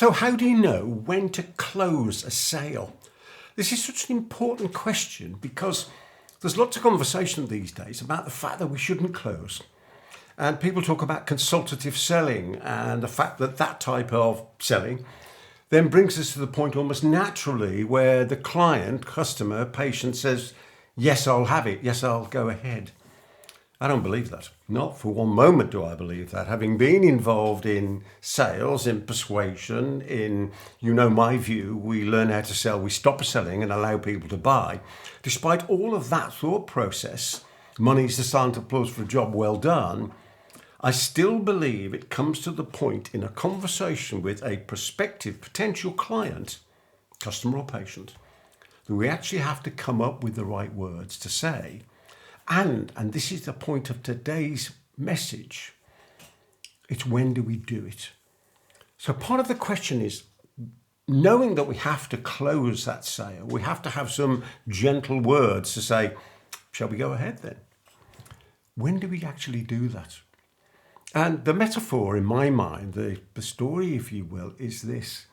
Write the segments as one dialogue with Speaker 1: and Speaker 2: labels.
Speaker 1: So how do you know when to close a sale? This is such an important question because there's lots of conversation these days about the fact that we shouldn't close. And people talk about consultative selling and the fact that that type of selling then brings us to the point almost naturally where the client, customer, patient says, yes, I'll have it. Yes, I'll go ahead. I don't believe that. Not for one moment do I believe that. Having been involved in sales, in persuasion, in, my view, we learn how to sell, we stop selling and allow people to buy. Despite all of that thought process, money's the silent applause for a job well done, I still believe it comes to the point in a conversation with a prospective potential client, customer or patient, that we actually have to come up with the right words to say. And this is the point of today's message, it's when do we do it? So part of the question is, knowing that we have to close that sale, we have to have some gentle words to say, shall we go ahead then? When do we actually do that? And the metaphor in my mind, the story, if you will, is this.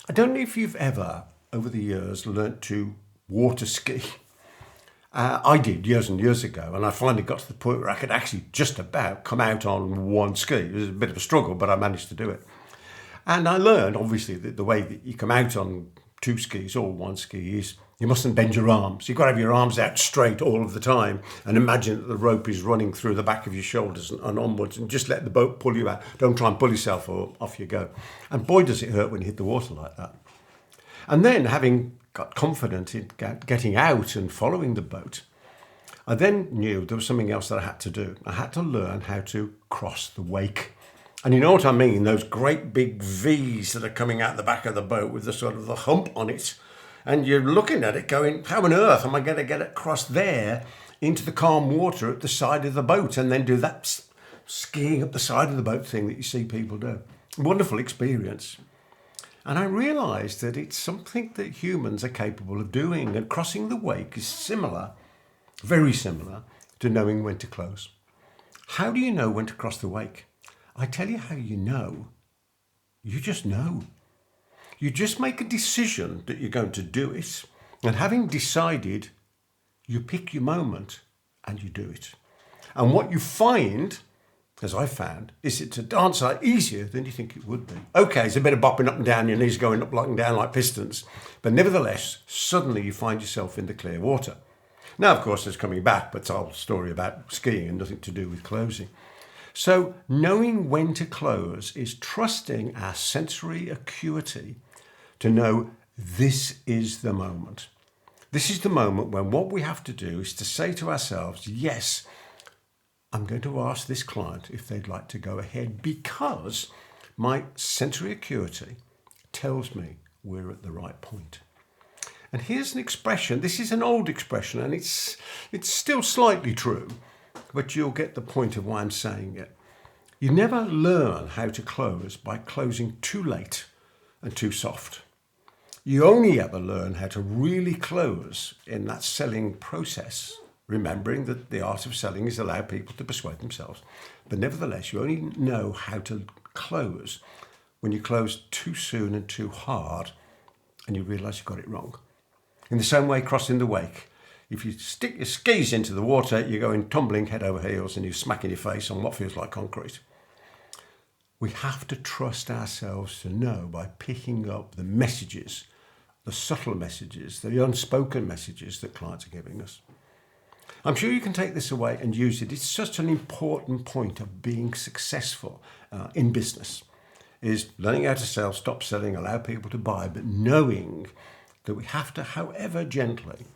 Speaker 1: I don't know if you've ever, over the years, learnt to water ski. I did years and years ago, and I finally got to the point where I could actually just about come out on one ski. It was a bit of a struggle, but I managed to do it. And I learned, obviously, that the way that you come out on two skis or one ski is you mustn't bend your arms. You've got to have your arms out straight all of the time and imagine that the rope is running through the back of your shoulders and onwards, and just let the boat pull you out. Don't try and pull yourself or off you go. And boy, does it hurt when you hit the water like that. And then, having got confident in getting out and following the boat, I then knew there was something else that I had to do. I had to learn how to cross the wake. And you know what I mean? Those great big V's that are coming out the back of the boat with the sort of the hump on it. And you're looking at it going, how on earth am I going to get across there into the calm water at the side of the boat and then do that skiing up the side of the boat thing that you see people do? Wonderful experience. And I realised that it's something that humans are capable of doing, and crossing the wake is similar, very similar, to knowing when to close. How do you know when to cross the wake? I tell you how you know. You just know. You just make a decision that you're going to do it, and having decided, you pick your moment and you do it. And what you find, as I found, is it's a dancer easier than you think it would be. Okay, it's a bit of bopping up and down, your knees going up and down like pistons, but nevertheless, suddenly you find yourself in the clear water. Now, of course, there's coming back, but it's a whole story about skiing and nothing to do with closing. So knowing when to close is trusting our sensory acuity to know this is the moment. This is the moment when what we have to do is to say to ourselves, yes, I'm going to ask this client if they'd like to go ahead because my sensory acuity tells me we're at the right point. And here's an expression. This is an old expression, and it's still slightly true, but you'll get the point of why I'm saying it. You never learn how to close by closing too late and too soft. You only ever learn how to really close in that selling process, remembering that the art of selling is allow people to persuade themselves. But nevertheless, you only know how to close when you close too soon and too hard and you realise you've got it wrong. In the same way, crossing the wake. If you stick your skis into the water, you're going tumbling head over heels and you're smacking your face on what feels like concrete. We have to trust ourselves to know by picking up the messages, the subtle messages, the unspoken messages that clients are giving us. I'm sure you can take this away and use it. It's such an important point of being successful in business, is learning how to sell, stop selling, allow people to buy, but knowing that we have to, however gently,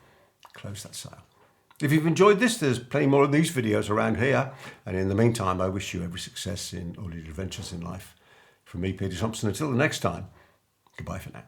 Speaker 1: close that sale. If you've enjoyed this, there's plenty more of these videos around here. And in the meantime, I wish you every success in all your adventures in life. From me, Peter Thomson, until the next time, goodbye for now.